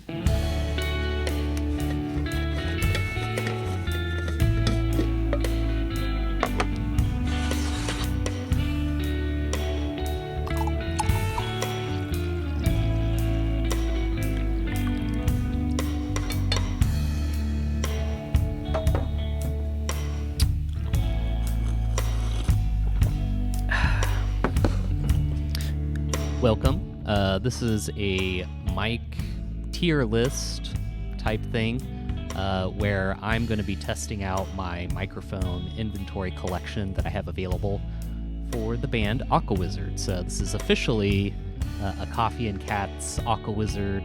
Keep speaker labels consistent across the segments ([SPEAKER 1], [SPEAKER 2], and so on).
[SPEAKER 1] Welcome. This is a mic tier list type thing where I'm going to be testing out my microphone inventory collection that I have available for the band Aquawizard. So this is officially a Coffee and Cats Aquawizard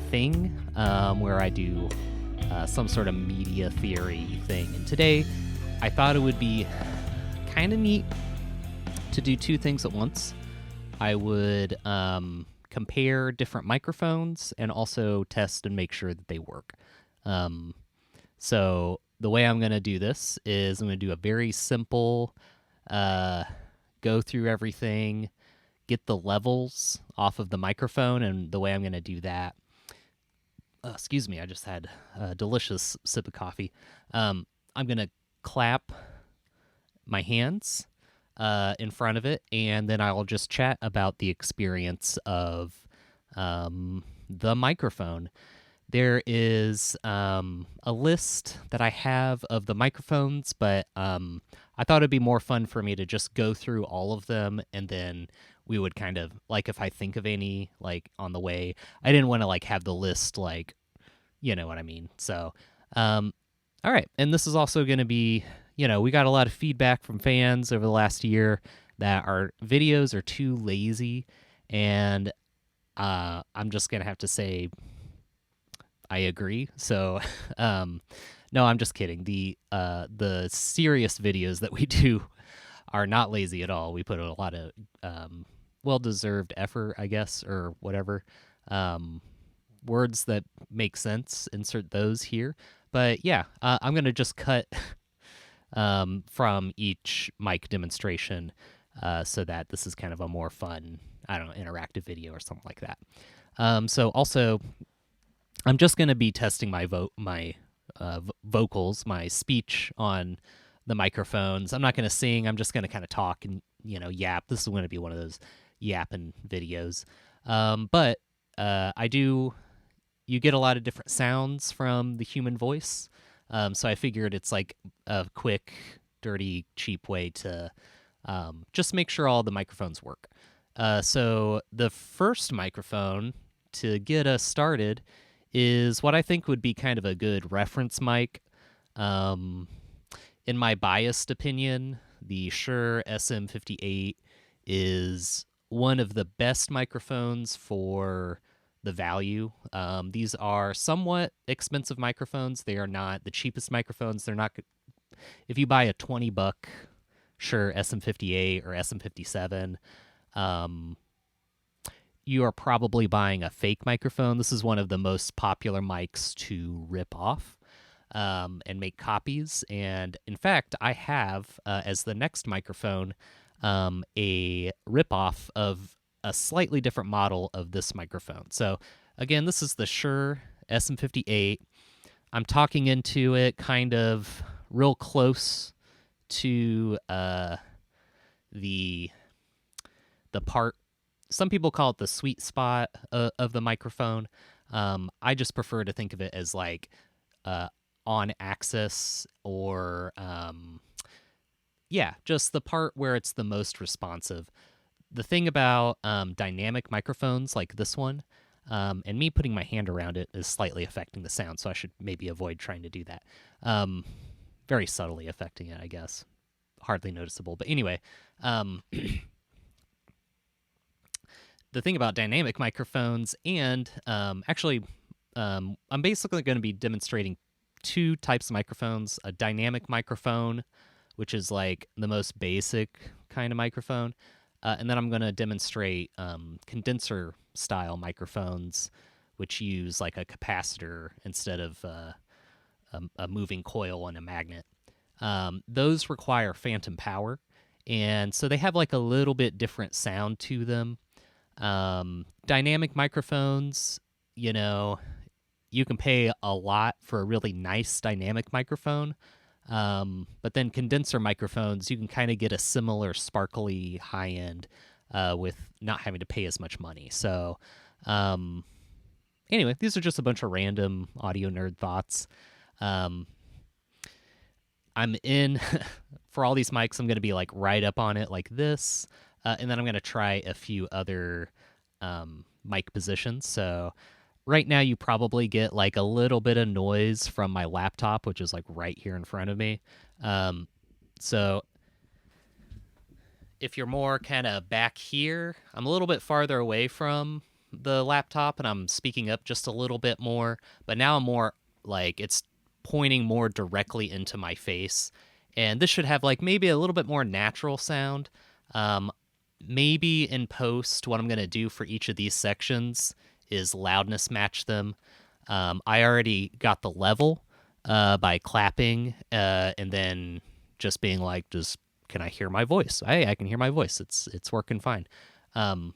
[SPEAKER 1] thing where I do some sort of media theory thing. And today I thought it would be kind of neat to do two things at once. I would compare different microphones and also test and make sure that they work. So the way I'm going to do this is I'm going to do a very simple go through everything, get the levels off of the microphone, and the way I'm going to do that, excuse me, I just had a delicious sip of coffee. I'm going to clap my hands in front of it, and then I'll just chat about the experience of the microphone. There is a list that I have of the microphones, but I thought it'd be more fun for me to just go through all of them, and then we would kind of, like, if I think of any, like, on the way, I didn't want to, like, have the list, like, you know what I mean. So, all right, and this is also going to be, you know, we got a lot of feedback from fans over the last year that our videos are too lazy, and I'm just going to have to say I agree. So, no, I'm just kidding. The serious videos that we do are not lazy at all. We put a lot of well-deserved effort, I guess, or whatever. Words that make sense, insert those here. But yeah, I'm going to just cut from each mic demonstration so that this is kind of a more fun, I don't know, interactive video or something like that. So also, I'm just going to be testing my vocals, my speech on the microphones. I'm not going to sing. I'm just going to kind of talk and, you know, yap. This is going to be one of those yapping videos. But you get a lot of different sounds from the human voice. So I figured it's like a quick, dirty, cheap way to just make sure all the microphones work. So the first microphone to get us started is what I think would be kind of a good reference mic. In my biased opinion, the Shure SM58 is one of the best microphones for the value. These are somewhat expensive microphones. They are not the cheapest microphones. They're not. If you buy a $20 Shure SM58 or SM57, you are probably buying a fake microphone. This is one of the most popular mics to rip off and make copies. And in fact, I have, as the next microphone, a ripoff of a slightly different model of this microphone. So again, this is the Shure SM58. I'm talking into it kind of real close to the part. Some people call it the sweet spot of the microphone. I just prefer to think of it as like on axis, or just the part where it's the most responsive. The thing about dynamic microphones like this one, and me putting my hand around it is slightly affecting the sound, so I should maybe avoid trying to do that. Very subtly affecting it, I guess. Hardly noticeable. But anyway, the thing about dynamic microphones, and I'm basically going to be demonstrating two types of microphones: a dynamic microphone, which is like the most basic kind of microphone, and then I'm going to demonstrate condenser style microphones, which use like a capacitor instead of a moving coil and a magnet. Those require phantom power, and so they have like a little bit different sound to them. Dynamic microphones, you know, you can pay a lot for a really nice dynamic microphone. But then condenser microphones, you can kind of get a similar sparkly high end with not having to pay as much money. So, anyway, these are just a bunch of random audio nerd thoughts. I'm in for all these mics. I'm going to be like right up on it like this, and then I'm going to try a few other mic positions. So right now you probably get like a little bit of noise from my laptop, which is like right here in front of me. So if you're more kind of back here, I'm a little bit farther away from the laptop and I'm speaking up just a little bit more, but now I'm more like it's pointing more directly into my face. And this should have like maybe a little bit more natural sound. Maybe in post, what I'm going to do for each of these sections is loudness match them. I already got the level by clapping and then just being like, just can I hear my voice? Hey, I can hear my voice. It's working fine. I'm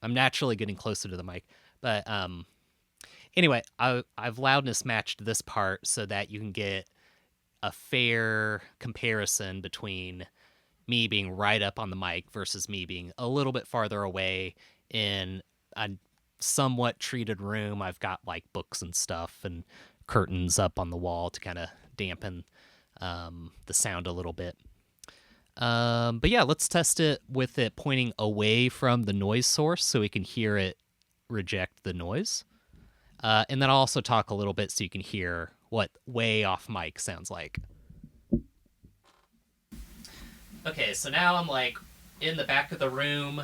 [SPEAKER 1] naturally getting closer to the mic, but anyway, I've loudness matched this part so that you can get a fair comparison between me being right up on the mic versus me being a little bit farther away in a somewhat treated room. I've got like books and stuff and curtains up on the wall to kind of dampen the sound a little bit. But yeah, let's test it with it pointing away from the noise source so we can hear it reject the noise. And then I'll also talk a little bit so you can hear what way off mic sounds like. Okay, so now I'm like in the back of the room.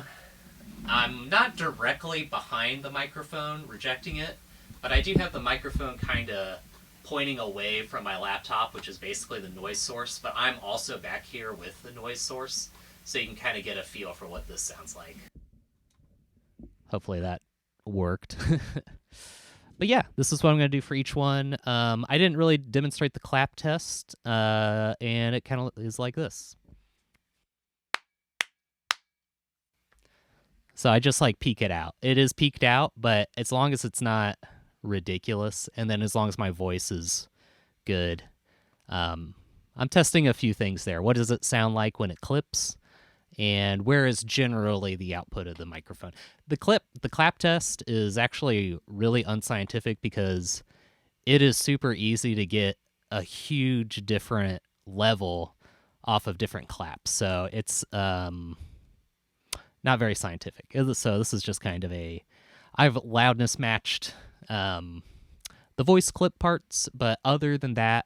[SPEAKER 1] I'm not directly behind the microphone rejecting it, but I do have the microphone kind of pointing away from my laptop, which is basically the noise source, but I'm also back here with the noise source, so you can kind of get a feel for what this sounds like. Hopefully that worked. But yeah, this is what I'm going to do for each one. I didn't really demonstrate the clap test, and it kind of is like this. So I just like peek it out. It is peaked out, but as long as it's not ridiculous, and then as long as my voice is good. I'm testing a few things there. What does it sound like when it clips? And where is generally the output of the microphone? The clap test is actually really unscientific because it is super easy to get a huge different level off of different claps. So it's not very scientific. So this is just kind of I've loudness matched the voice clip parts, but other than that,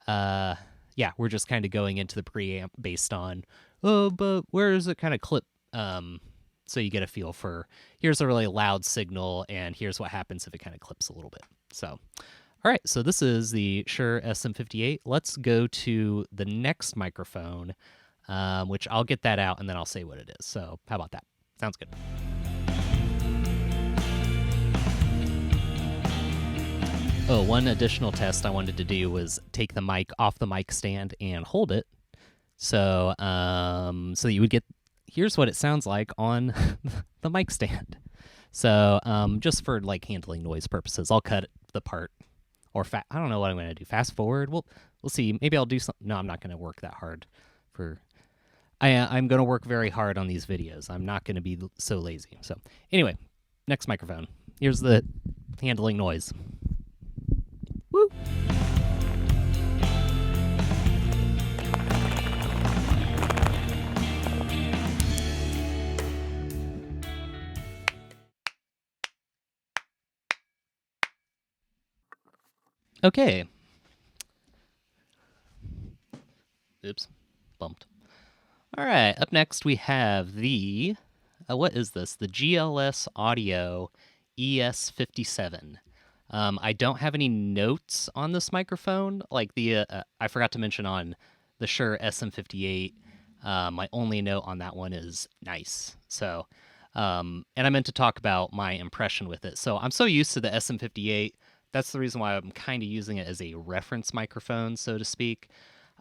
[SPEAKER 1] yeah, we're just kind of going into the preamp based on, but where does it kind of clip? So you get a feel for, here's a really loud signal, and here's what happens if it kind of clips a little bit. So, all right, so this is the Shure SM58. Let's go to the next microphone, which I'll get that out, and then I'll say what it is. So how about that? Sounds good. Oh, one additional test I wanted to do was take the mic off the mic stand and hold it. So, so you would get, here's what it sounds like on the mic stand. So, just for like handling noise purposes, I'll cut the part, or I don't know what I'm going to do. Fast forward. We'll see. Maybe I'll do something. No, I'm not going to work that hard for. I'm going to work very hard on these videos. I'm not going to be so lazy. So, anyway, next microphone. Here's the handling noise. Woo! Okay. Oops. Bumped. All right. Up next, we have the, what is this? The GLS Audio ES-57. I don't have any notes on this microphone. Like I forgot to mention on the Shure SM58, my only note on that one is nice. So, and I meant to talk about my impression with it. So I'm so used to the SM58. That's the reason why I'm kind of using it as a reference microphone, so to speak.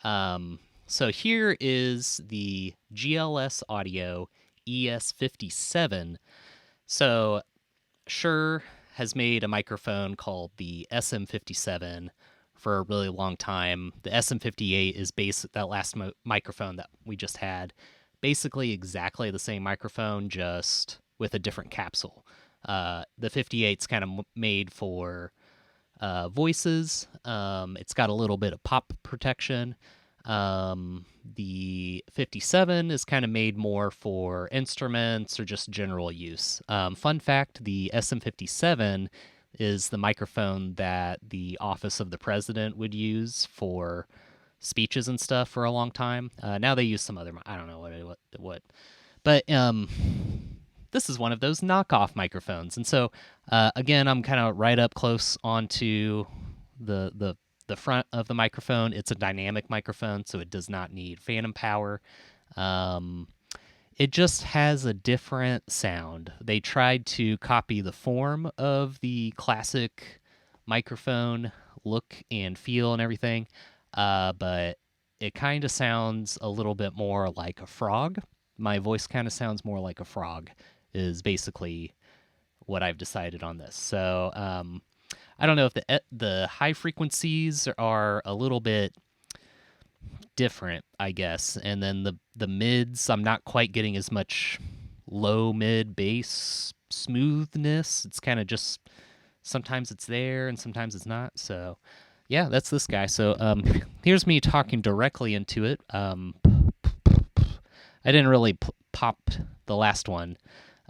[SPEAKER 1] So here is the GLS Audio ES-57. So Shure has made a microphone called the SM57 for a really long time. The SM58 is that last microphone that we just had, basically exactly the same microphone, just with a different capsule. The 58's kind of made for voices. It's got a little bit of pop protection. The 57 is kind of made more for instruments or just general use. Fun fact, the SM57 is the microphone that the Office of the President would use for speeches and stuff for a long time. Now they use some other, I don't know what. But this is one of those knockoff microphones. And so, again, I'm kind of right up close onto the front of the microphone. It's a dynamic microphone, so it does not need phantom power. It just has a different sound. They tried to copy the form of the classic microphone look and feel and everything, but it kind of sounds a little bit more like a frog. My voice kind of sounds more like a frog is basically what I've decided on this. So I don't know if the high frequencies are a little bit different, I guess, and then the mids, I'm not quite getting as much low mid bass smoothness. It's kind of just sometimes it's there and sometimes it's not. So yeah, that's this guy. So here's me talking directly into it. I didn't really pop the last one,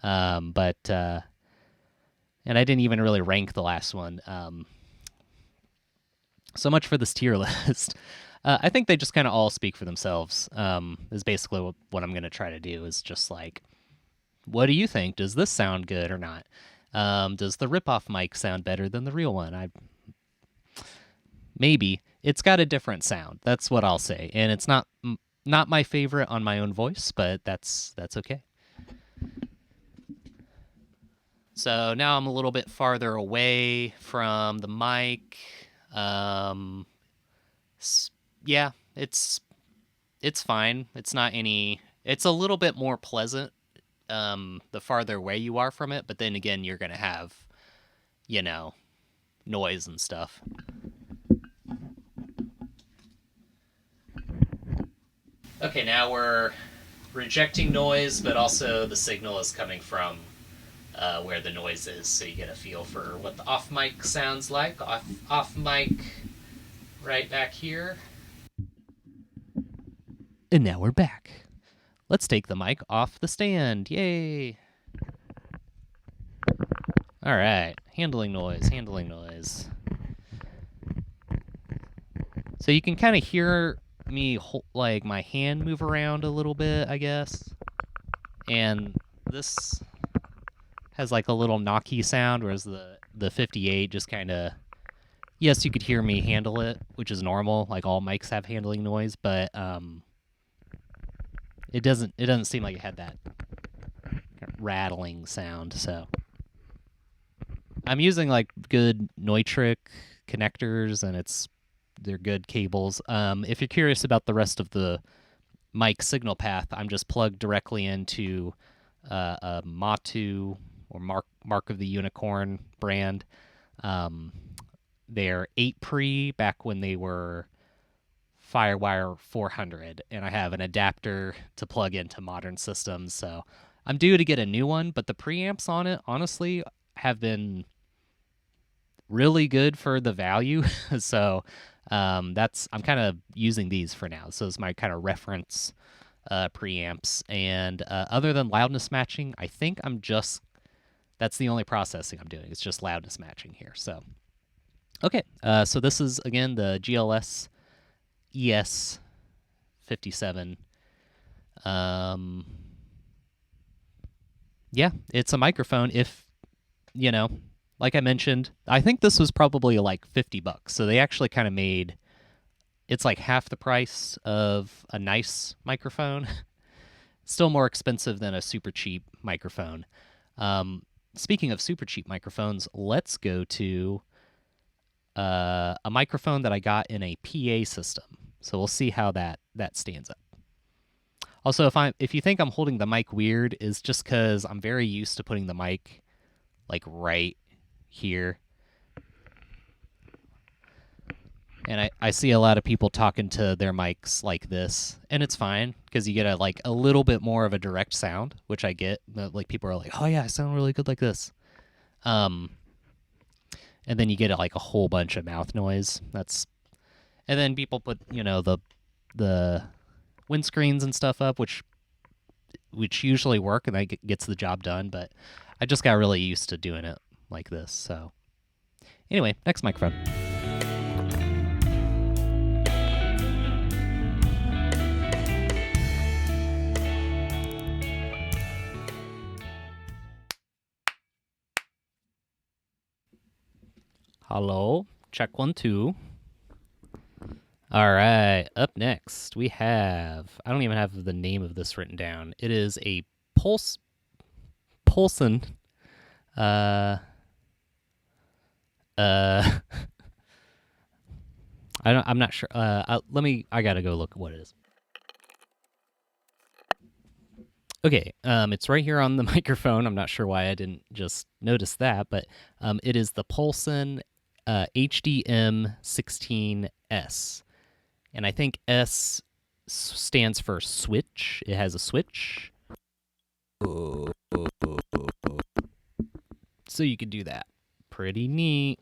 [SPEAKER 1] but and I didn't even really rank the last one. So much for this tier list. I think they just kind of all speak for themselves, is basically what I'm going to try to do, is just like, what do you think? Does this sound good or not? Does the ripoff mic sound better than the real one? Maybe. It's got a different sound. That's what I'll say. And it's not my favorite on my own voice, but that's okay. So now I'm a little bit farther away from the mic. Yeah, it's fine. It's not any. It's a little bit more pleasant the farther away you are from it, but then again, you're gonna have, noise and stuff. Okay, now we're rejecting noise, but also the signal is coming from where the noise is, so you get a feel for what the off mic sounds like. Off mic right back here. And now we're back. Let's take the mic off the stand. Yay! All right, handling noise. So you can kind of hear me like my hand move around a little bit, I guess. And this has like a little knocky sound, whereas the 58 just kind of, yes, you could hear me handle it, which is normal. Like all mics have handling noise, but it doesn't seem like it had that rattling sound. So I'm using like good Neutrik connectors, and they're good cables. If you're curious about the rest of the mic signal path, I'm just plugged directly into a Matu or Mark of the Unicorn brand. They're 8 pre back when they were Firewire 400, and I have an adapter to plug into modern systems, so I'm due to get a new one, but the preamps on it, honestly, have been really good for the value, so I'm kind of using these for now. So it's my kind of reference preamps, and other than loudness matching, I think that's the only processing I'm doing. It's just loudness matching here. So okay, so this is again the GLS ES-57. Yeah, it's a microphone. If, like I mentioned, I think this was probably like $50. So they actually kind of it's like half the price of a nice microphone. Still more expensive than a super cheap microphone. Speaking of super cheap microphones, let's go to a microphone that I got in a PA system. So we'll see how that stands up. Also, if you think I'm holding the mic weird, is just because I'm very used to putting the mic like right here. And I see a lot of people talking to their mics like this, and it's fine because you get a little bit more of a direct sound, which I get. Like people are like, "Oh yeah, I sound really good like this," and then you get a whole bunch of mouth noise. And then people put the windscreens and stuff up, which usually work, and that gets the job done. But I just got really used to doing it like this. So anyway, next microphone. Hello, check 1 2. All right, up next we have, I don't even have the name of this written down. It is a Polsen I'm not sure. I gotta go look at what it is. Okay, it's right here on the microphone. I'm not sure why I didn't just notice that, but it is the Polsen HDM-16-S. And I think S stands for switch. It has a switch. So you can do that. Pretty neat.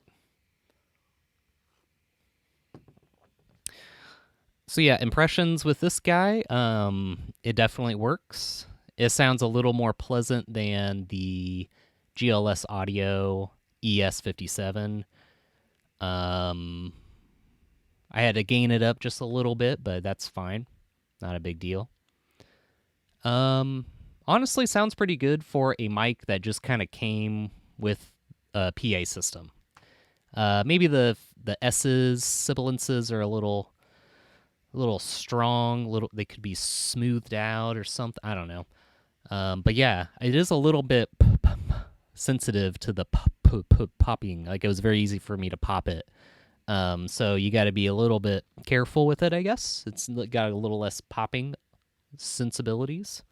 [SPEAKER 1] So yeah, impressions with this guy, it definitely works. It sounds a little more pleasant than the GLS Audio ES-57. I had to gain it up just a little bit, but that's fine. Not a big deal. Honestly, sounds pretty good for a mic that just kind of came with a PA system. Maybe the S's, sibilances are a little strong. They could be smoothed out or something. I don't know. But yeah, it is a little bit sensitive to the popping. Like, it was very easy for me to pop it. So you got to be a little bit careful with it, I guess. It's got a little less popping sensibilities.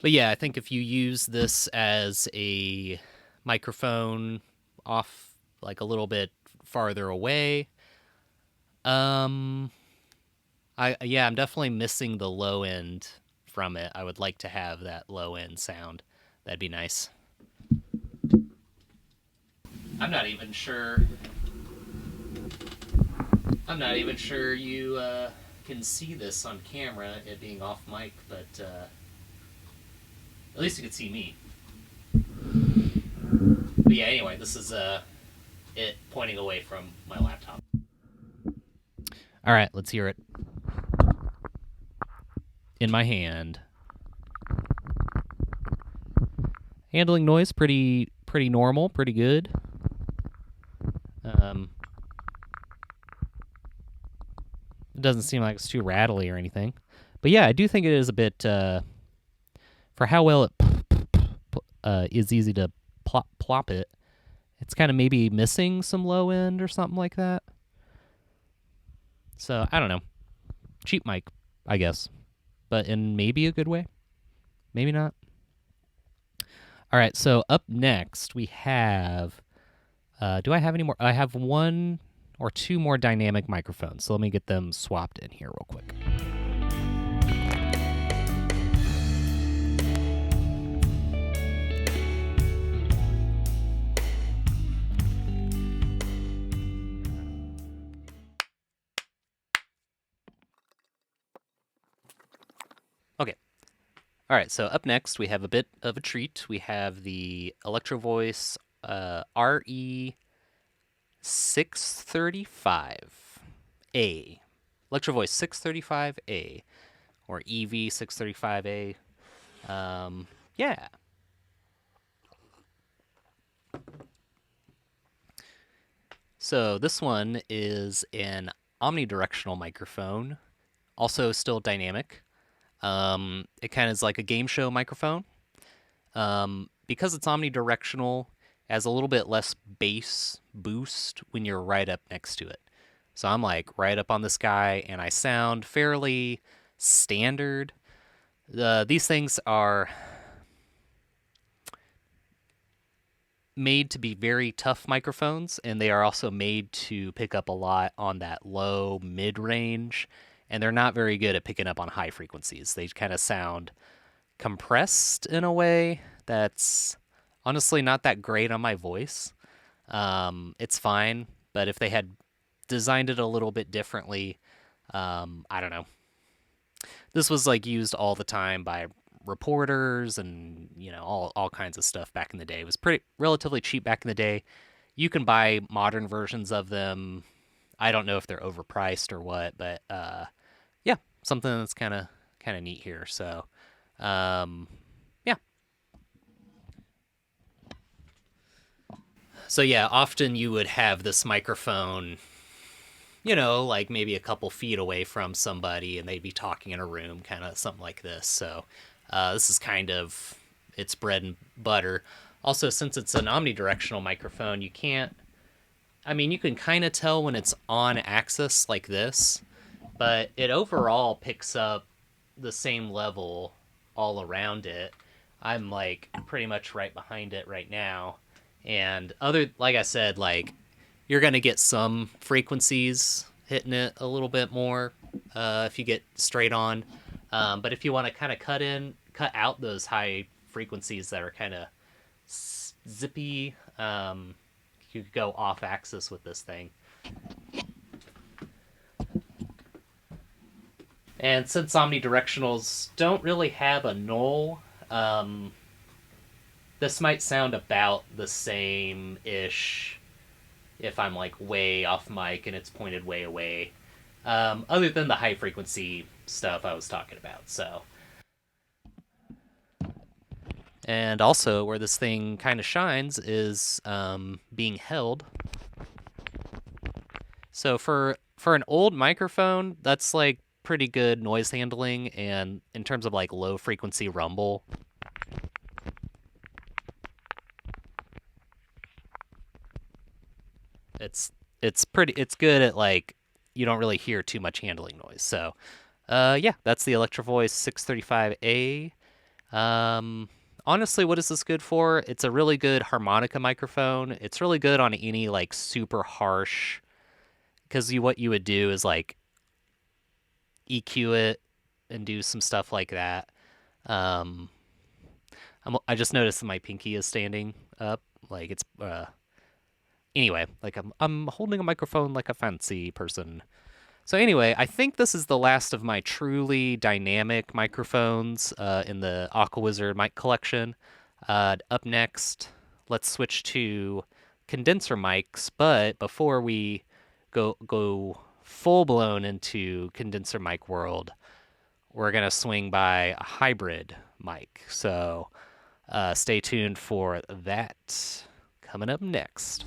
[SPEAKER 1] But yeah, I think if you use this as a microphone off a little bit farther away, I'm definitely missing the low end from it. I would like to have that low end sound. That'd be nice. I'm not even sure you can see this on camera, it being off mic, but at least you can see me. But yeah, anyway, this is it pointing away from my laptop. All right, let's hear it. In my hand. Handling noise, pretty normal, pretty good. It doesn't seem like it's too rattly or anything. But yeah, I do think it is a bit, for how well it is easy to plop it, it's kind of maybe missing some low end or something like that. So, I don't know. Cheap mic, I guess. But in maybe a good way. Maybe not. All right, so up next we have... do I have any more? I have 1 or 2 more dynamic microphones, so let me get them swapped in here real quick. Okay. All right, so up next we have a bit of a treat. We have the ElectroVoice RE635A. ElectroVoice 635A, or EV635A. Yeah. So this one is an omnidirectional microphone, also still dynamic. It kind of is like a game show microphone. Because it's omnidirectional, it has a little bit less bass boost when you're right up next to it. So I'm right up on this guy, and I sound fairly standard. These things are made to be very tough microphones, and they are also made to pick up a lot on that low mid range, and they're not very good at picking up on high frequencies. They kind of sound compressed in a way that's honestly not that great on my voice. It's fine, but if they had designed it a little bit differently, I don't know. This was like used all the time by reporters and all kinds of stuff back in the day. It was pretty relatively cheap back in the day. You can buy modern versions of them. I don't know if they're overpriced or what, but yeah, something that's kind of neat here. So yeah. So yeah, often you would have this microphone, like maybe a couple feet away from somebody, and they'd be talking in a room, kind of something like this. So this is kind of its bread and butter. Also, since it's an omnidirectional microphone, you can't. I mean, you can kind of tell when it's on axis like this, but it overall picks up the same level all around it. I'm like pretty much right behind it right now. And like I said, like you're going to get some frequencies hitting it a little bit more if you get straight on. But if you want to kind of cut out those high frequencies that are kind of zippy, you could go off axis with this thing. And since omnidirectionals don't really have a null, this might sound about the same-ish if I'm like way off mic and it's pointed way away. Other than the high frequency stuff I was talking about, so. And also, where this thing kind of shines is being held. So for an old microphone, that's like pretty good noise handling, and in terms of like low frequency rumble, it's good at like you don't really hear too much handling noise. So yeah, that's the ElectroVoice 635A. Honestly, what is this good for? It's a really good harmonica microphone. It's really good on any like super harsh, because what you would do is like EQ it and do some stuff like that. I just noticed that my pinky is standing up, like it's anyway, like I'm holding a microphone like a fancy person. So anyway, I think this is the last of my truly dynamic microphones in the Aquawizard mic collection. Up next, let's switch to condenser mics, but before we go full blown into condenser mic world, we're gonna swing by a hybrid mic. So stay tuned for that coming up next.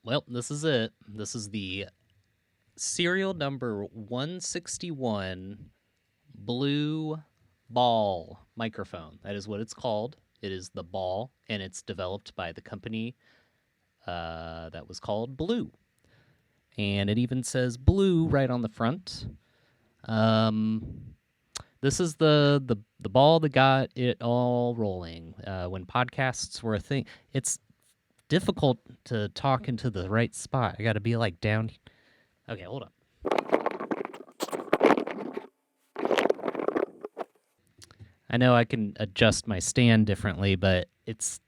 [SPEAKER 1] Well, this is it. This is the serial number 161 Blue Ball microphone. That is what it's called. It is the Ball, and it's developed by the company that was called Blue. And it even says Blue right on the front. This is the ball that got it all rolling. When podcasts were a thing, it's difficult to talk into the right spot. I got to be like down. Okay, hold on. I know I can adjust my stand differently, but it's...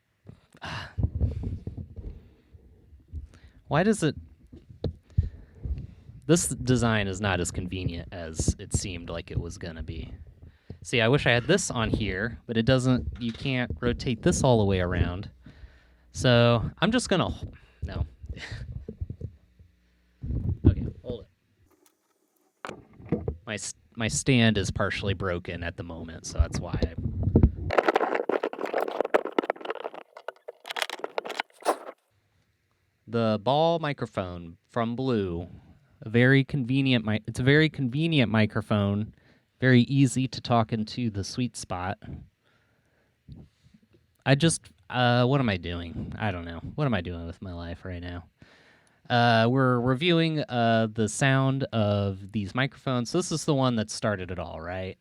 [SPEAKER 1] Why does it... This design is not as convenient as it seemed like it was going to be. See, I wish I had this on here, but it doesn't... You can't rotate this all the way around. So, I'm just going to... No. Okay, hold it. My stand is partially broken at the moment, so that's why The Ball microphone from Blue, it's a very convenient microphone. very easy to talk into the sweet spot. I just, what am I doing? I don't know. What am I doing with my life right now? We're reviewing the sound of these microphones. So this is the one that started it all, right?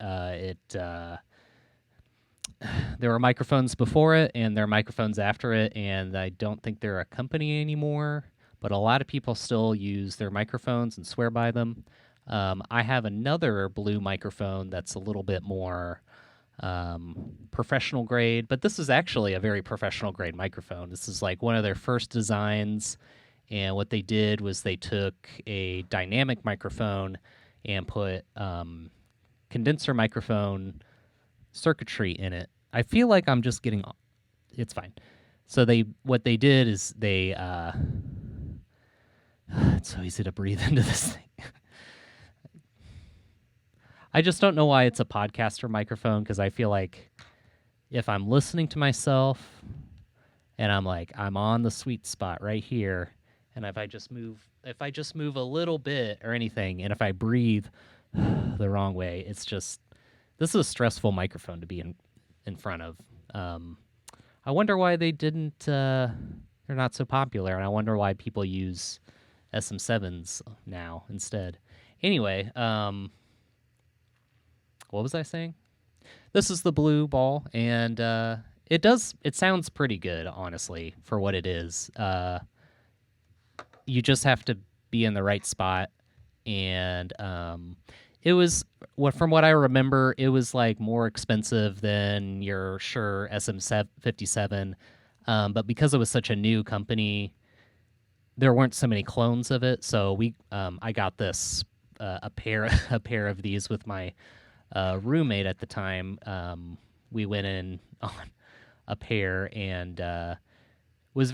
[SPEAKER 1] There were microphones before it, and there are microphones after it, and I don't think they're a company anymore, but a lot of people still use their microphones and swear by them. I have another blue microphone that's a little bit more professional grade, but this is actually a very professional grade microphone. This is like one of their first designs, and what they did was they took a dynamic microphone and put condenser microphone circuitry in it. I feel like I'm just getting, it's fine. So what they did is they it's so easy to breathe into this thing. I just don't know why it's a podcaster microphone, because I feel like if I'm listening to myself and I'm on the sweet spot right here, and if I just move a little bit or anything, and if I breathe the wrong way, it's just, this is a stressful microphone to be in front of. I wonder why they didn't, they're not so popular, and I wonder why people use SM7s now instead. Anyway, what was I saying? This is the blue ball, and it sounds pretty good, honestly, for what it is. You just have to be in the right spot, and it was, from what I remember, it was like more expensive than your Shure SM57, but because it was such a new company, there weren't so many clones of it. So I got this a pair of these with my roommate at the time. We went in on a pair, and it was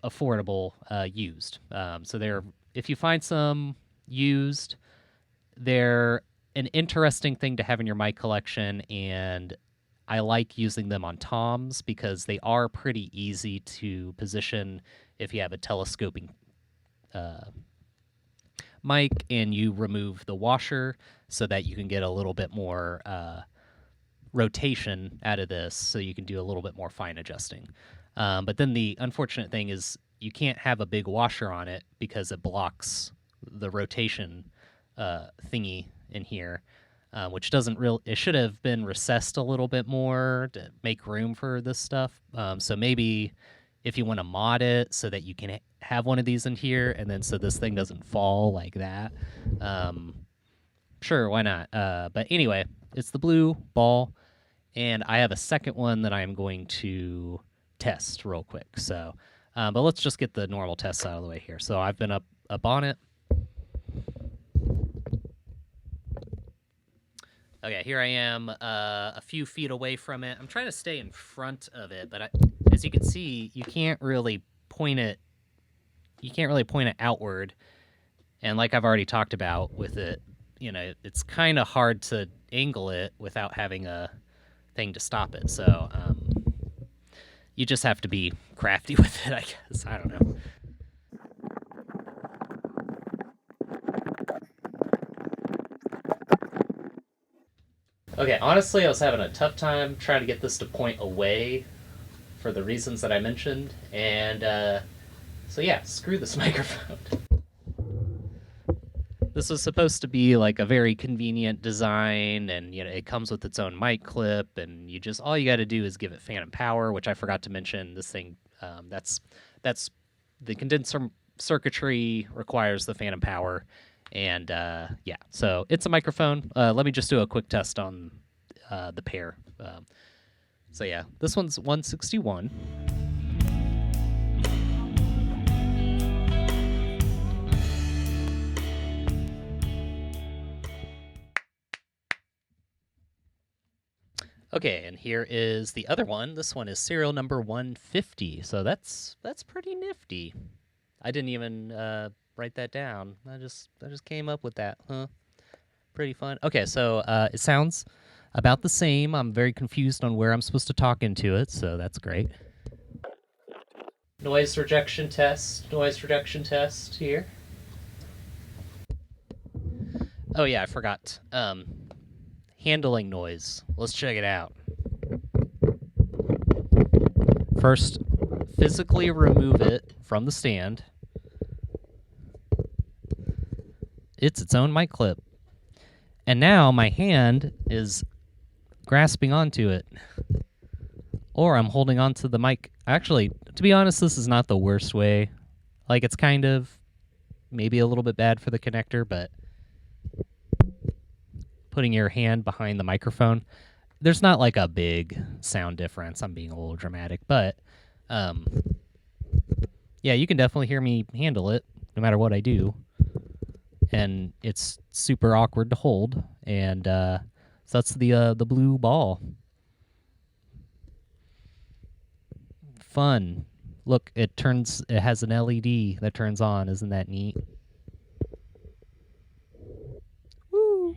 [SPEAKER 1] affordable used. So if you find some used, they're an interesting thing to have in your mic collection, and I like using them on toms because they are pretty easy to position if you have a telescoping mic and you remove the washer so that you can get a little bit more rotation out of this, so you can do a little bit more fine adjusting. But then the unfortunate thing is you can't have a big washer on it because it blocks the rotation thingy in here, which doesn't it should have been recessed a little bit more to make room for this stuff. So maybe if you want to mod it so that you can have one of these in here, and then so this thing doesn't fall like that, sure, why not? But anyway, it's the blue ball, and I have a second one that I'm going to test real quick. So, but let's just get the normal tests out of the way here. So I've been up on it. Okay, here I am, a few feet away from it. I'm trying to stay in front of it, but as you can see, you can't really point it. You can't really point it outward. And like I've already talked about with it, it's kind of hard to angle it without having a thing to stop it. So you just have to be crafty with it, I guess. I don't know. Okay, honestly, I was having a tough time trying to get this to point away for the reasons that I mentioned, and so yeah, screw this microphone. This was supposed to be like a very convenient design, and it comes with its own mic clip, and all you got to do is give it phantom power, which I forgot to mention. This thing, that's the condenser circuitry requires the phantom power. And yeah, so it's a microphone. Let me just do a quick test on the pair. So yeah, this one's 161. Okay, and here is the other one. This one is serial number 150. So that's pretty nifty. I didn't even write that down. I just came up with that. Huh? Pretty fun. Okay, so it sounds about the same. I'm very confused on where I'm supposed to talk into it, so that's great. Noise rejection test. Noise rejection test here. Oh yeah, I forgot. handling noise. Let's check it out. First, physically remove it from the stand. It's its own mic clip. And now my hand is grasping onto it. Or I'm holding onto the mic. Actually, to be honest, this is not the worst way. Like, it's kind of maybe a little bit bad for the connector, but putting your hand behind the microphone, there's not like a big sound difference. I'm being a little dramatic, but yeah, you can definitely hear me handle it no matter what I do. And it's super awkward to hold, and so that's the blue ball. Fun. Look, it has an LED that turns on. Isn't that neat? Woo!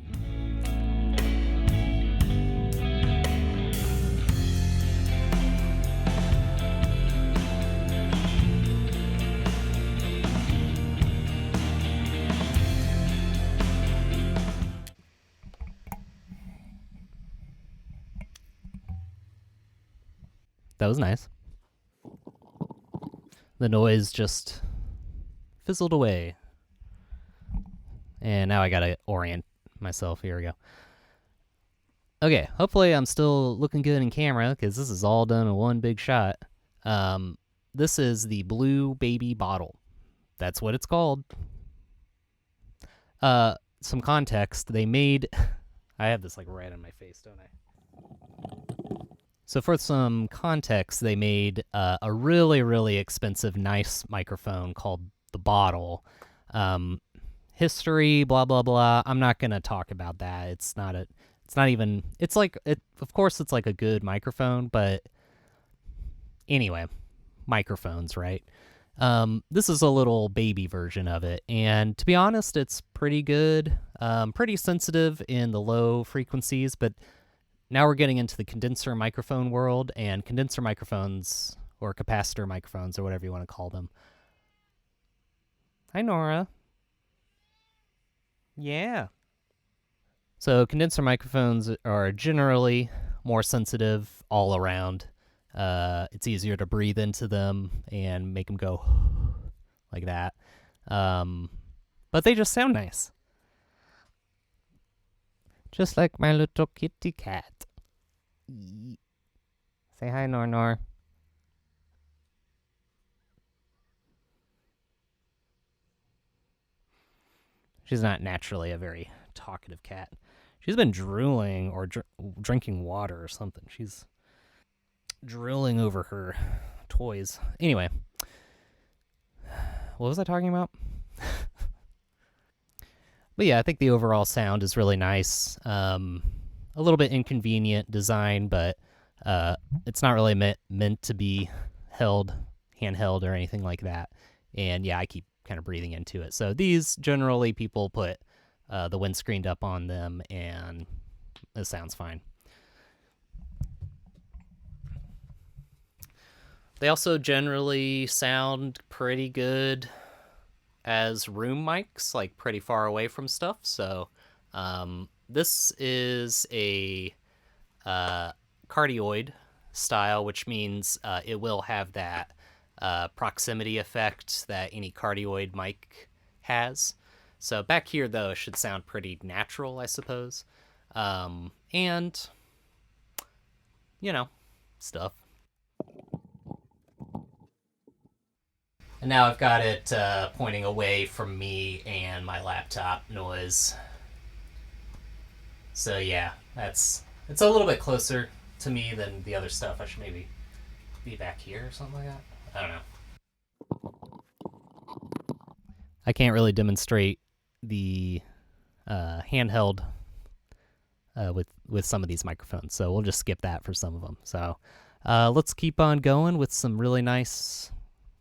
[SPEAKER 1] That was nice. The noise just fizzled away. And now I gotta orient myself. Here we go. Okay, hopefully I'm still looking good in camera, because this is all done in one big shot. This is the Blue Baby Bottle. That's what it's called. Some context. They made... I have this like right on my face, don't I? So for some context, they made a really, really expensive, nice microphone called the Bottle. History, blah, blah, blah. I'm not going to talk about that. It's not even, it's like, of course it's like a good microphone, but anyway, microphones, right? This is a little baby version of it. And to be honest, it's pretty good, pretty sensitive in the low frequencies, but now we're getting into the condenser microphone world, and condenser microphones, or capacitor microphones, or whatever you want to call them. Hi, Nora. Yeah. So condenser microphones are generally more sensitive all around. It's easier to breathe into them and make them go like that. But they just sound nice. Just like my little kitty cat. Say hi, Nor. She's not naturally a very talkative cat. She's been drooling or drinking water or something. She's drooling over her toys. Anyway, what was I talking about? But yeah, I think the overall sound is really nice. A little bit inconvenient design, but it's not really meant to be handheld or anything like that. And yeah, I keep kind of breathing into it. So these, generally, people put the windscreen up on them, and it sounds fine. They also generally sound pretty good as room mics, like pretty far away from stuff. So this is a cardioid style, which means it will have that proximity effect that any cardioid mic has. So back here, though, it should sound pretty natural, I suppose. And, you know, stuff. And now I've got it pointing away from me and my laptop noise. So yeah, it's a little bit closer to me than the other stuff. I should maybe be back here or something like that. I don't know. I can't really demonstrate the handheld with some of these microphones, so we'll just skip that for some of them. So let's keep on going with some really nice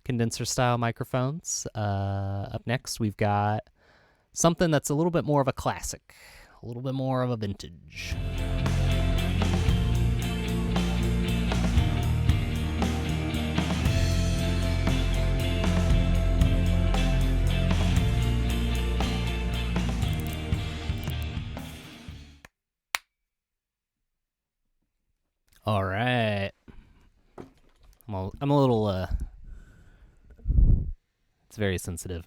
[SPEAKER 1] condenser style microphones. Up next, we've got something that's a little bit more of a classic, a little bit more of a vintage. All right. I'm a little, it's very sensitive.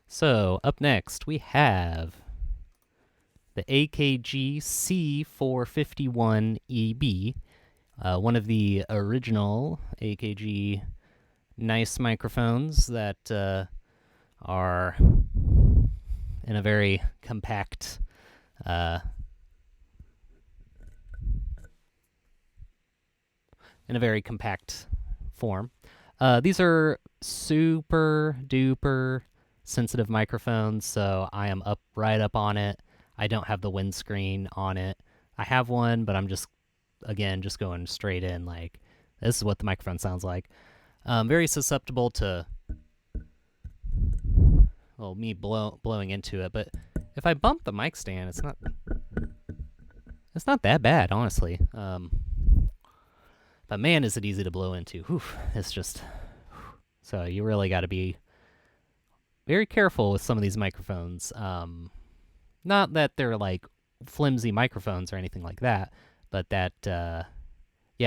[SPEAKER 1] So, up next, we have the AKG C451 EB, one of the original AKG nice microphones that are in a very compact form. These are super duper sensitive microphones, so I am right up on it. I don't have the windscreen on it. I have one, but I'm just going straight in. Like, this is what the microphone sounds like. Very susceptible to, well, me blowing into it. But if I bump the mic stand, it's not that bad, honestly. But man, is it easy to blow into. Whew, it's just, so you really got to be very careful with some of these microphones. Not that they're like flimsy microphones or anything like that, but that, yeah,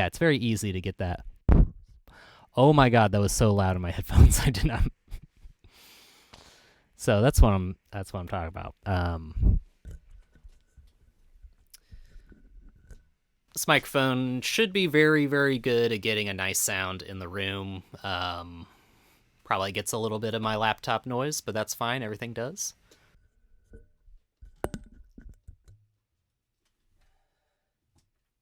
[SPEAKER 1] it's very easy to get that. Oh my God, that was so loud in my headphones. I did not. So that's what I'm talking about. This microphone should be very, very good at getting a nice sound in the room. Probably gets a little bit of my laptop noise, but that's fine. Everything does.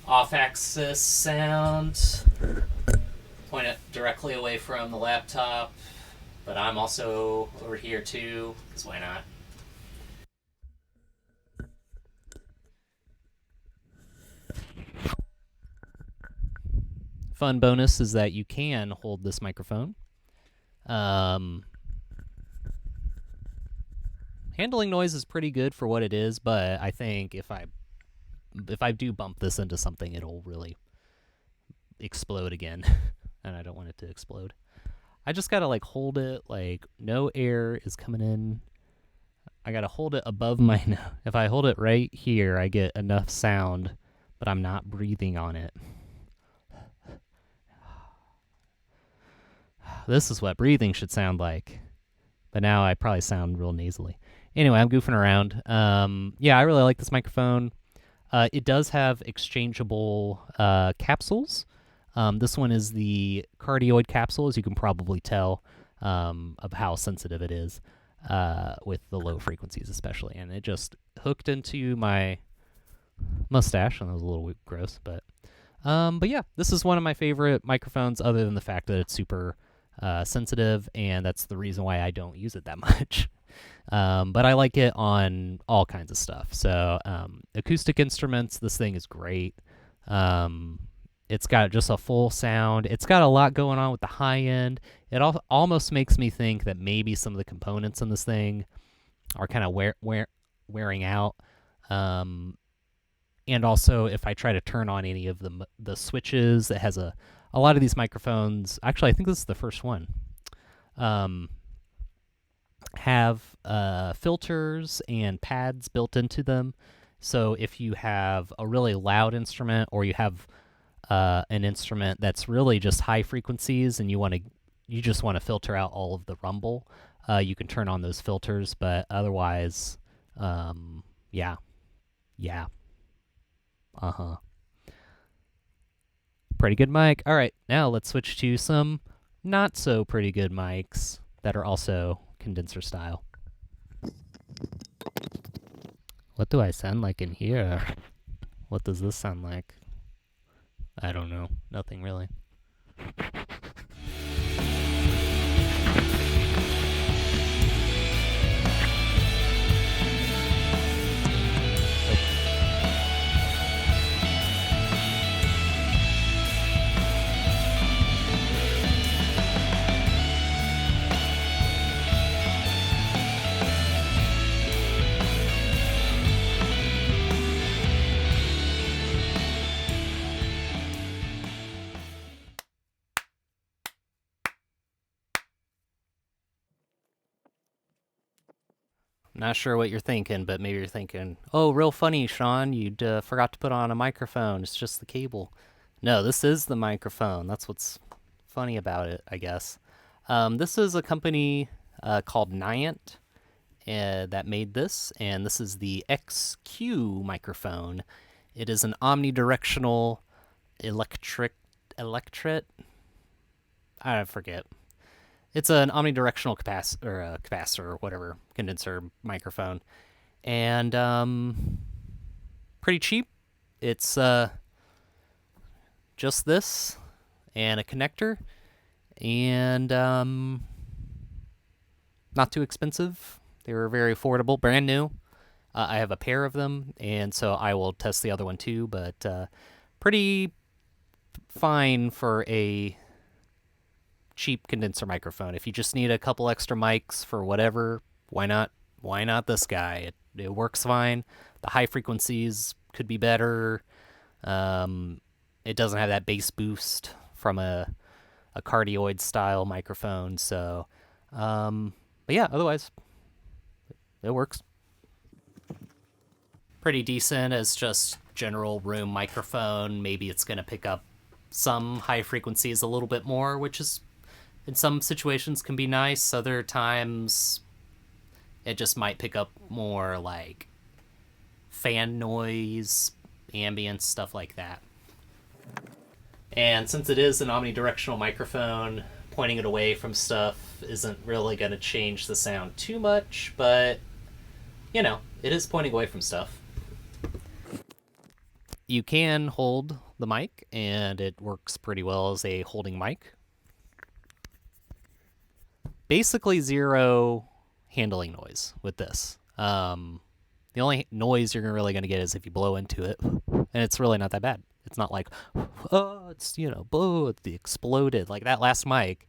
[SPEAKER 1] Off-axis sound. Point it directly away from the laptop, but I'm also over here too, because why not? Fun bonus is that you can hold this microphone. Handling noise is pretty good for what it is, but I think if I do bump this into something, it'll really explode again, and I don't want it to explode. I just gotta like hold it, like no air is coming in. I gotta hold it above my nose. If I hold it right here, I get enough sound, but I'm not breathing on it. This is what breathing should sound like. But now I probably sound real nasally. Anyway, I'm goofing around. Yeah, I really like this microphone. It does have exchangeable capsules. This one is the cardioid capsule, as you can probably tell, of how sensitive it is with the low frequencies especially. And it just hooked into my mustache, and that was a little gross. But yeah, this is one of my favorite microphones, other than the fact that it's super sensitive, and that's the reason why I don't use it that much. But I like it on all kinds of stuff. So acoustic instruments, this thing is great. It's got just a full sound. It's got a lot going on with the high end. It almost makes me think that maybe some of the components in this thing are kind of wearing out. And also, if I try to turn on any of the switches, it has a lot of these microphones. Actually, I think this is the first one. Have filters and pads built into them. So if you have a really loud instrument, or you have an instrument that's really just high frequencies, and you just want to filter out all of the rumble, you can turn on those filters. But otherwise, yeah. Pretty good mic. All right, now let's switch to some not so pretty good mics that are also condenser style. What do I sound like in here? What does this sound like? I don't know. Nothing really. Not sure what you're thinking, but maybe you're thinking, oh, real funny, Sean, you forgot to put on a microphone. It's just the cable. No, this is the microphone. That's what's funny about it, I guess. This is a company called Naiant that made this, and this is the X-Q microphone. It is an omnidirectional electret. I forget. It's an omnidirectional capacitor or whatever, condenser microphone, and pretty cheap. It's just this and a connector, and not too expensive. They were very affordable, brand new. I have a pair of them, and so I will test the other one too, but pretty fine for a cheap condenser microphone. If you just need a couple extra mics for whatever, why not? Why not this guy? It works fine. The high frequencies could be better. It doesn't have that bass boost from a cardioid style microphone. So, but yeah, otherwise, it works. Pretty decent as just general room microphone. Maybe it's going to pick up some high frequencies a little bit more, which is in some situations can be nice. Other times it just might pick up more like fan noise, ambience, stuff like that. And since it is an omnidirectional microphone, pointing it away from stuff isn't really going to change the sound too much, but you know, it is pointing away from stuff. You can hold the mic, and it works pretty well as a holding mic. Basically zero handling noise with this. The only noise you're really going to get is if you blow into it, and it's really not that bad. It's not like, oh, it's, it's exploded. Like that last mic,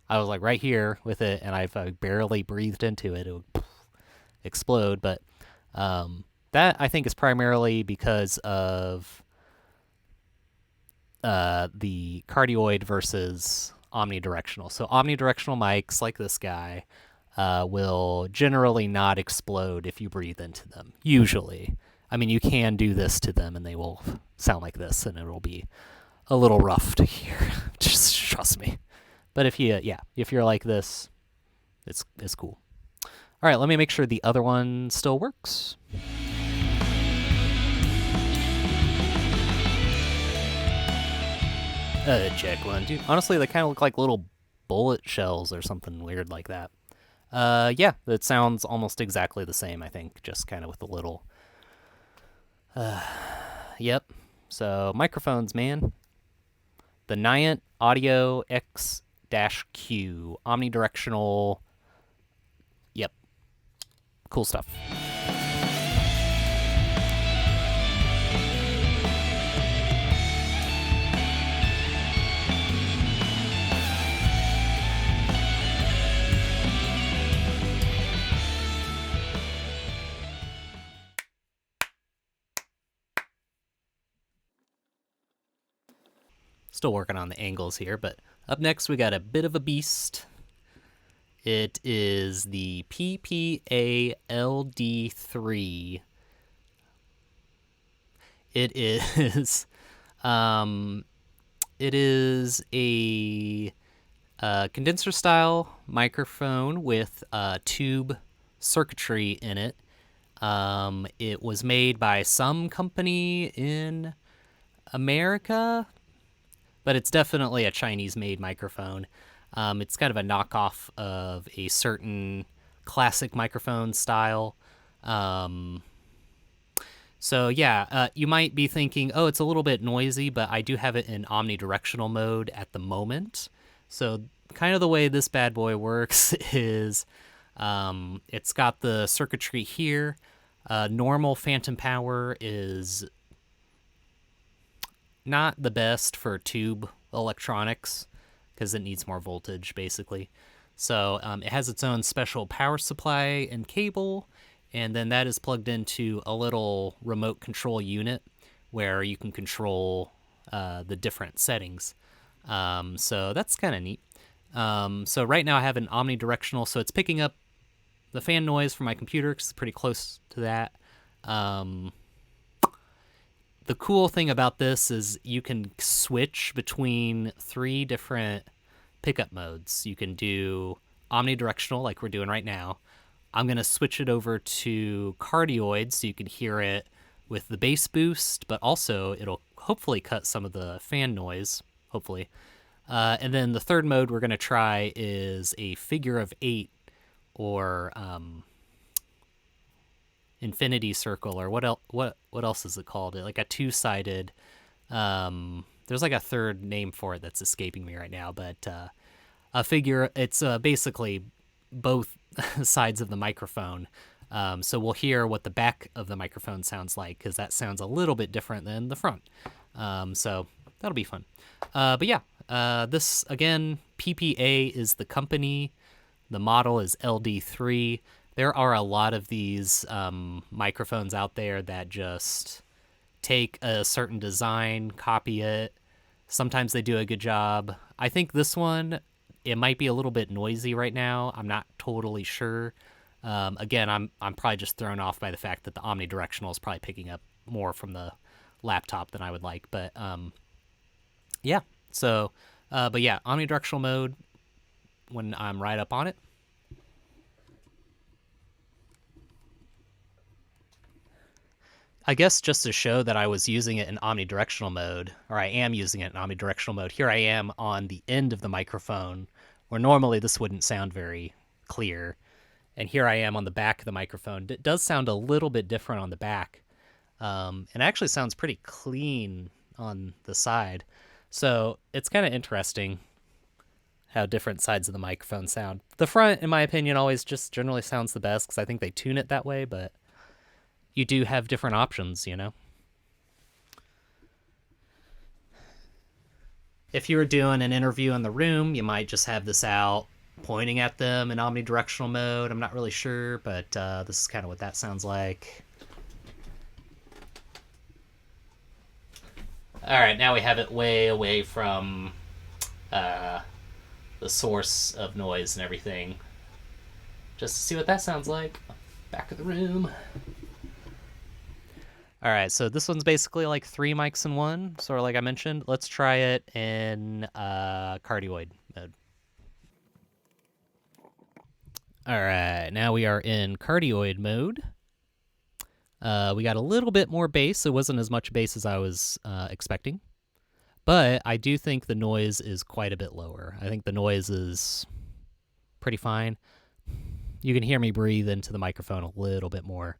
[SPEAKER 1] I was like right here with it, and I barely breathed into it. It would explode, but that I think is primarily because of the cardioid versus omnidirectional. So omnidirectional mics like this guy will generally not explode if you breathe into them, usually. I mean, you can do this to them and they will sound like this, and it'll be a little rough to hear. Just trust me. But if you're like this, it's cool. All right, let me make sure the other one still works. Check 1, 2. Honestly, they kind of look like little bullet shells or something weird like that. Yeah, it sounds almost exactly the same, I think, just kind of with a little... Yep. So, microphones, man. The Naiant Audio X-Q. Omnidirectional. Yep. Cool stuff. Still working on the angles here, but up next we got a bit of a beast. It is the PPA LD-Three. It is a condenser style microphone with tube circuitry in it. It was made by some company in America, but it's definitely a Chinese-made microphone. It's kind of a knockoff of a certain classic microphone style. So yeah, you might be thinking, oh, it's a little bit noisy, but I do have it in omnidirectional mode at the moment. So kind of the way this bad boy works is it's got the circuitry here. Normal phantom power is not the best for tube electronics because it needs more voltage, basically. So it has its own special power supply and cable, and then that is plugged into a little remote control unit where you can control the different settings. So that's kind of neat. So right now I have an omnidirectional, so it's picking up the fan noise from my computer because it's pretty close to that. the cool thing about this is you can switch between 3 different pickup modes. You can do omnidirectional like we're doing right now. I'm going to switch it over to cardioids so you can hear it with the bass boost, but also it'll hopefully cut some of the fan noise, hopefully. And then the third mode we're going to try is a figure of 8 or infinity circle, or what else is it called? Like a 2-sided. There's like a third name for it that's escaping me right now, but a figure. It's basically both sides of the microphone. So we'll hear what the back of the microphone sounds like, because that sounds a little bit different than the front. So that'll be fun. But yeah, this again, PPA is the company. The model is LD-Three. There are a lot of these microphones out there that just take a certain design, copy it. Sometimes they do a good job. I think this one, it might be a little bit noisy right now. I'm not totally sure. Again, I'm probably just thrown off by the fact that the omnidirectional is probably picking up more from the laptop than I would like. But yeah, so but yeah, omnidirectional mode when I'm right up on it. I guess just to show that I was using it in omnidirectional mode, or I am using it in omnidirectional mode, here I am on the end of the microphone, where normally this wouldn't sound very clear. And here I am on the back of the microphone. It does sound a little bit different on the back. And it actually sounds pretty clean on the side. So it's kind of interesting how different sides of the microphone sound. The front, in my opinion, always just generally sounds the best because I think they tune it that way, but you do have different options, you know? If you were doing an interview in the room, you might just have this out pointing at them in omnidirectional mode. I'm not really sure, but this is kind of what that sounds like. All right, now we have it way away from the source of noise and everything. Just to see what that sounds like. Back of the room. All right, so this one's basically like 3 mics in one, sort of like I mentioned. Let's try it in cardioid mode. All right, now we are in cardioid mode. We got a little bit more bass. It wasn't as much bass as I was expecting, but I do think the noise is quite a bit lower. I think the noise is pretty fine. You can hear me breathe into the microphone a little bit more.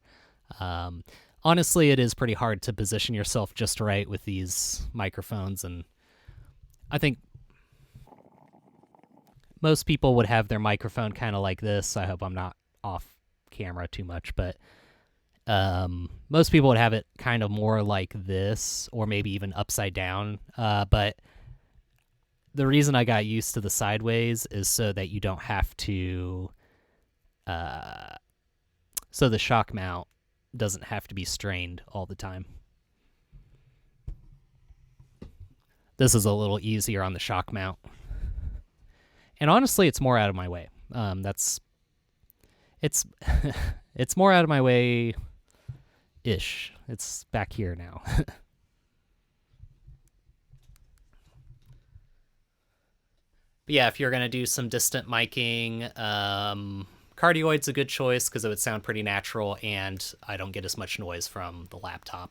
[SPEAKER 1] Honestly, it is pretty hard to position yourself just right with these microphones, and I think most people would have their microphone kind of like this. I hope I'm not off camera too much, but most people would have it kind of more like this, or maybe even upside down. But the reason I got used to the sideways is so that you don't have to, so the shock mount doesn't have to be strained all the time. This is a little easier on the shock mount. And honestly, it's more out of my way. It's more out of my way ish. It's back here now. But yeah, if you're going to do some distant miking, cardioid's a good choice because it would sound pretty natural and I don't get as much noise from the laptop.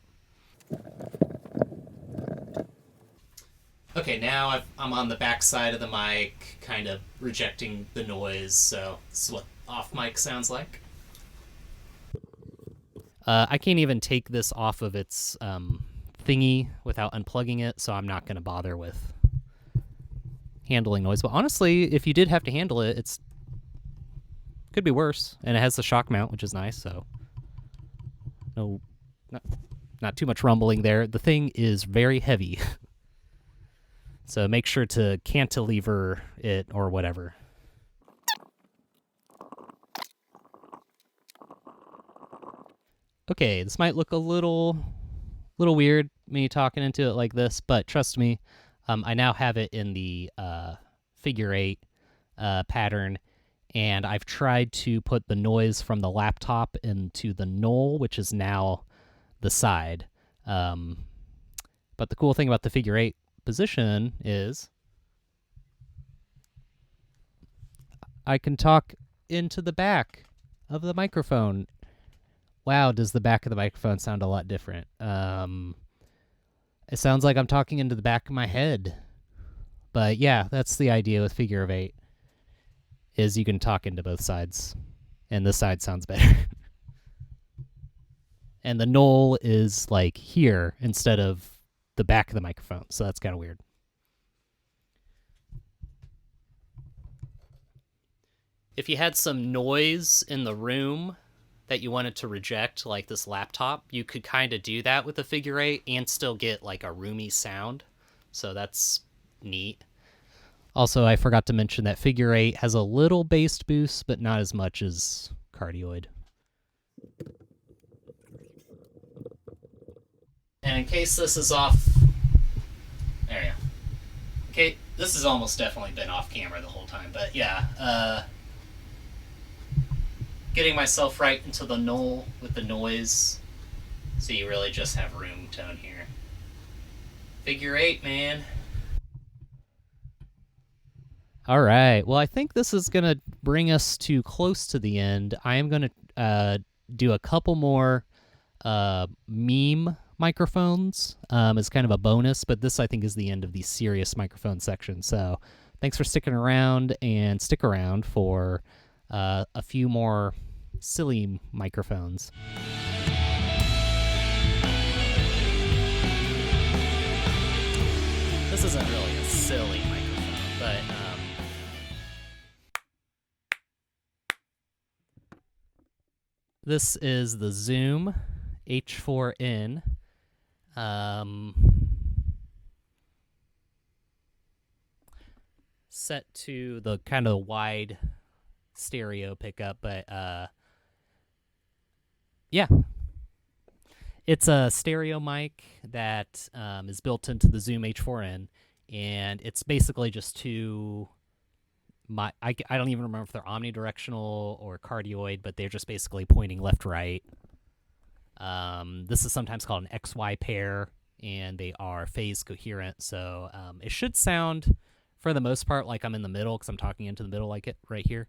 [SPEAKER 1] Okay, now I'm on the back side of the mic, kind of rejecting the noise, so this is what off mic sounds like. I can't even take this off of its thingy without unplugging it, so I'm not going to bother with handling noise. But honestly, if you did have to handle it, it's could be worse. And it has the shock mount, which is nice, so no, not too much rumbling there. The thing is very heavy. So make sure to cantilever it or whatever. Okay, this might look a little weird, me talking into it like this, but trust me, I now have it in the figure 8 pattern, and I've tried to put the noise from the laptop into the null, which is now the side. But the cool thing about the figure 8 position is I can talk into the back of the microphone. Wow, does the back of the microphone sound a lot different? It sounds like I'm talking into the back of my head. But yeah, that's the idea with figure of 8, is you can talk into both sides, and this side sounds better. And the knoll is like here instead of the back of the microphone, so that's kind of weird. If you had some noise in the room that you wanted to reject, like this laptop, you could kind of do that with a figure 8 and still get like a roomy sound. So that's neat. Also, I forgot to mention that figure 8 has a little bass boost, but not as much as cardioid. And in case this is off, there you go. Okay, this has almost definitely been off camera the whole time, but yeah, getting myself right into the knoll with the noise, so you really just have room tone here. Figure 8, man. All right, well, I think this is gonna bring us to close to the end. I am gonna do a couple more meme microphones as kind of a bonus, but this I think is the end of the serious microphone section. So thanks for sticking around, and stick around for a few more silly microphones. This isn't really a silly microphone, but this is the Zoom H4n. Set to the kind of wide stereo pickup, but yeah. It's a stereo mic that is built into the Zoom H4n, and it's basically just two... I don't even remember if they're omnidirectional or cardioid, but they're just basically pointing left-right. This is sometimes called an XY pair, and they are phase coherent, so it should sound, for the most part, like I'm in the middle, because I'm talking into the middle like it right here.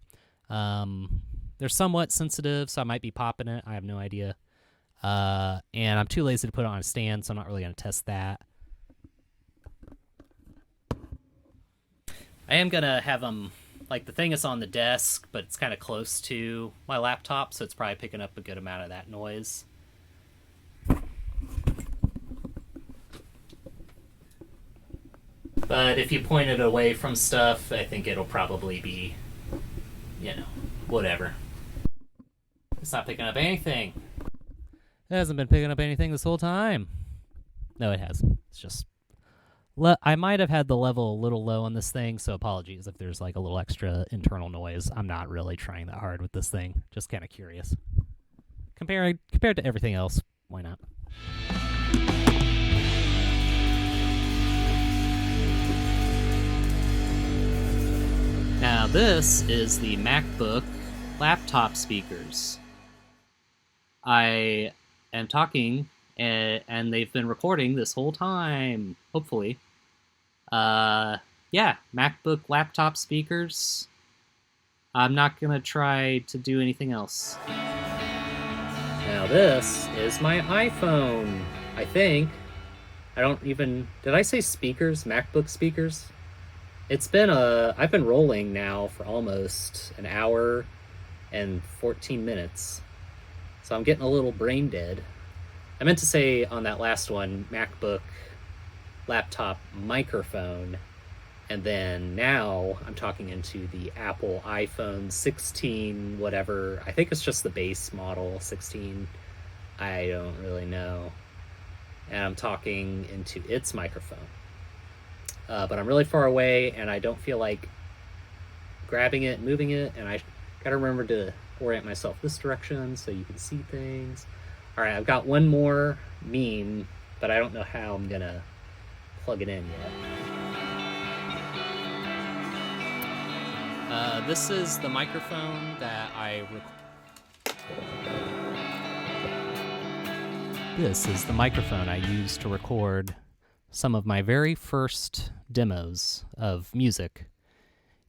[SPEAKER 1] They're somewhat sensitive, so I might be popping it. I have no idea. And I'm too lazy to put it on a stand, so I'm not really going to test that. I am going to have them, like, the thing is on the desk, but it's kind of close to my laptop, so it's probably picking up a good amount of that noise. But if you point it away from stuff, I think it'll probably be, you know, whatever. It's not picking up anything. It hasn't been picking up anything this whole time. No, it has. It's just... I might have had the level a little low on this thing, so apologies if there's like a little extra internal noise. I'm not really trying that hard with this thing. Just kind of curious. Compared to everything else, why not? Now this is the MacBook laptop speakers. I am talking, and they've been recording this whole time, hopefully. Yeah, MacBook laptop speakers. I'm not gonna try to do anything else. Now this is my iPhone, I think. I don't even... Did I say speakers? MacBook speakers? It's been I've been rolling now for almost an hour and 14 minutes. So I'm getting a little brain dead. I meant to say on that last one, MacBook laptop microphone, and then now I'm talking into the Apple iPhone 16, whatever. I think it's just the base model, 16. I don't really know. And I'm talking into its microphone. But I'm really far away, and I don't feel like grabbing it, moving it, and I gotta remember to orient myself this direction so you can see things. All right, I've got one more meme, but I don't know how I'm gonna plug it in yet. This is the microphone that This is the microphone I use to record some of my very first demos of music.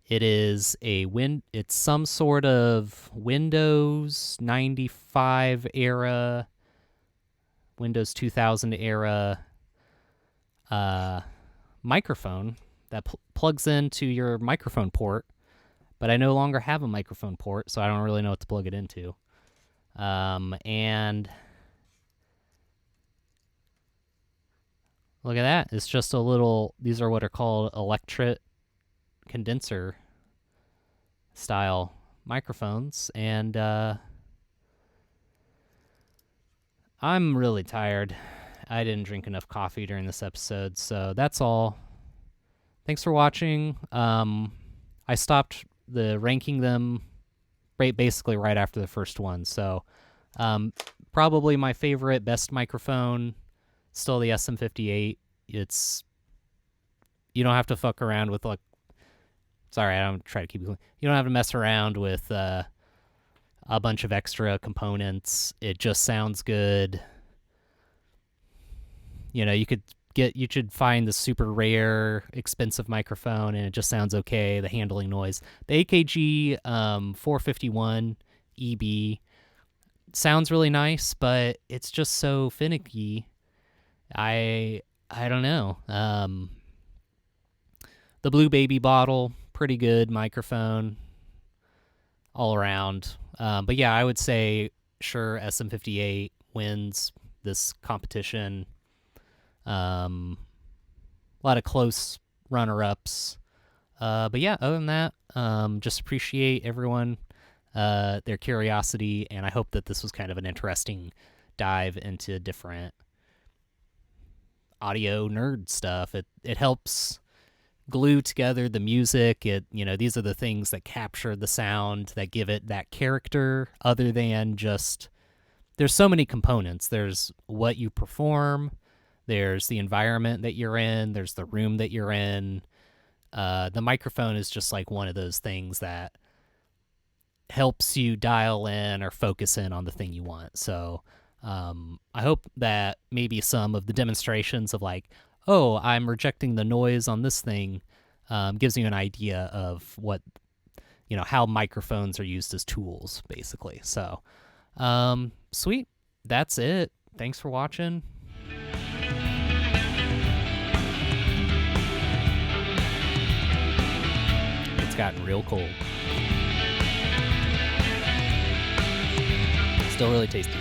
[SPEAKER 1] It is it's some sort of Windows 95 era, Windows 2000 era microphone that plugs into your microphone port, but I no longer have a microphone port, so I don't really know what to plug it into. And look at that. It's just a little, these are what are called electric condenser style microphones, and I'm really tired. I didn't drink enough coffee during this episode, so that's all. Thanks for watching. I stopped ranking them basically right after the first one, so probably my favorite, best microphone, still the SM58. You don't have to fuck around with, like, sorry, I don't try to keep it clean. You don't have to mess around with a bunch of extra components. It just sounds good. You know, you should find the super rare, expensive microphone, and it just sounds okay. The handling noise. The AKG C451 EB sounds really nice, but it's just so finicky. I don't know. The Blue Baby bottle, pretty good microphone all around. But yeah, I would say Shure SM58 wins this competition. A lot of close runner-ups. But yeah, other than that, just appreciate everyone, their curiosity, and I hope that this was kind of an interesting dive into different audio nerd stuff. It helps glue together the music. These are the things that capture the sound, that give it that character, other than just, there's so many components. There's what you perform, there's the environment that you're in, there's the room that you're in. The microphone is just like one of those things that helps you dial in or focus in on the thing you want. So I hope that maybe some of the demonstrations of, like, oh, I'm rejecting the noise on this thing, gives you an idea of what, how microphones are used as tools, basically. So, sweet. That's it. Thanks for watching. It's gotten real cold. Still really tasty.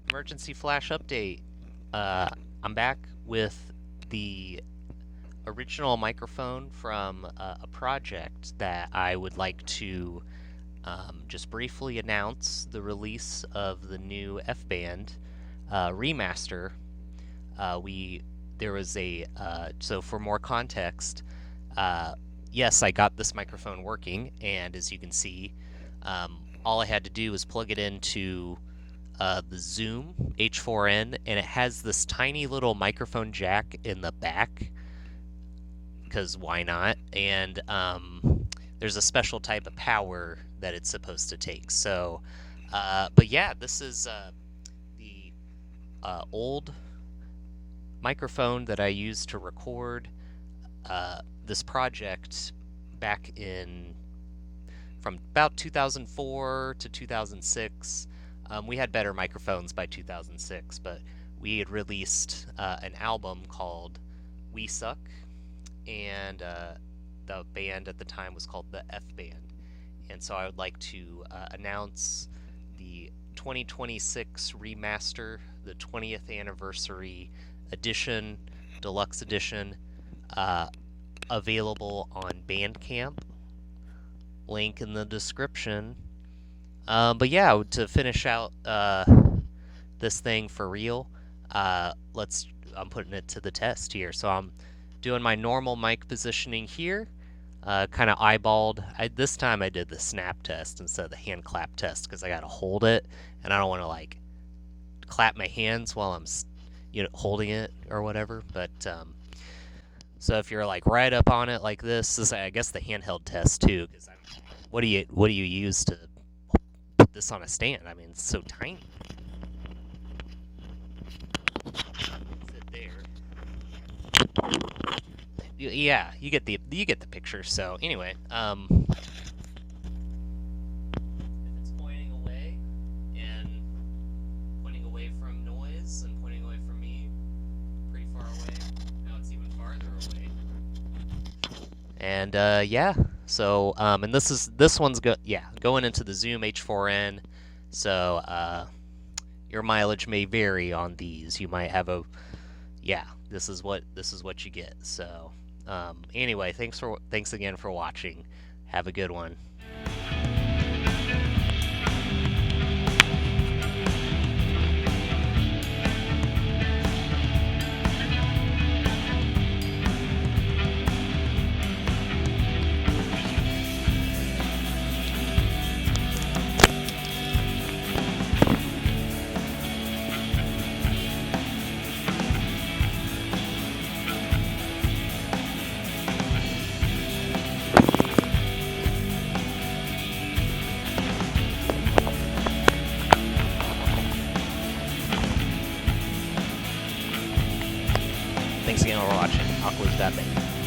[SPEAKER 1] Emergency flash update. I'm back with the original microphone from a project that I would like to just briefly announce the release of the new F-band remaster. There was so for more context, yes, I got this microphone working, and as you can see, all I had to do was plug it into the Zoom H4n, and it has this tiny little microphone jack in the back, because why not? And there's a special type of power that it's supposed to take. So, but yeah, this is the old microphone that I used to record this project back from about 2004 to 2006. We had better microphones by 2006, but we had released an album called We Suck, and the band at the time was called the F-band. And so I would like to announce the 2026 remaster, the 20th anniversary edition, deluxe edition, available on Bandcamp. Link in the description. But yeah, to finish out this thing for real, I'm putting it to the test here. So I'm doing my normal mic positioning here, kind of eyeballed. This time I did the snap test instead of the hand clap test, because I got to hold it, and I don't want to, like, clap my hands while I'm holding it or whatever. But so if you're, like, right up on it like this is, I guess, the handheld test too, because what do you use to put this on a stand? I mean, it's so tiny. Fit there. Yeah, you get the picture. So anyway, if it's pointing away and pointing away from noise and pointing away from me, pretty far away. Now it's even farther away. And yeah, so and this one's going into the Zoom H4n. So your mileage may vary on these. You might have this is what you get. So anyway, thanks again for watching. Have a good one. Thanks again for watching. Aquawizard.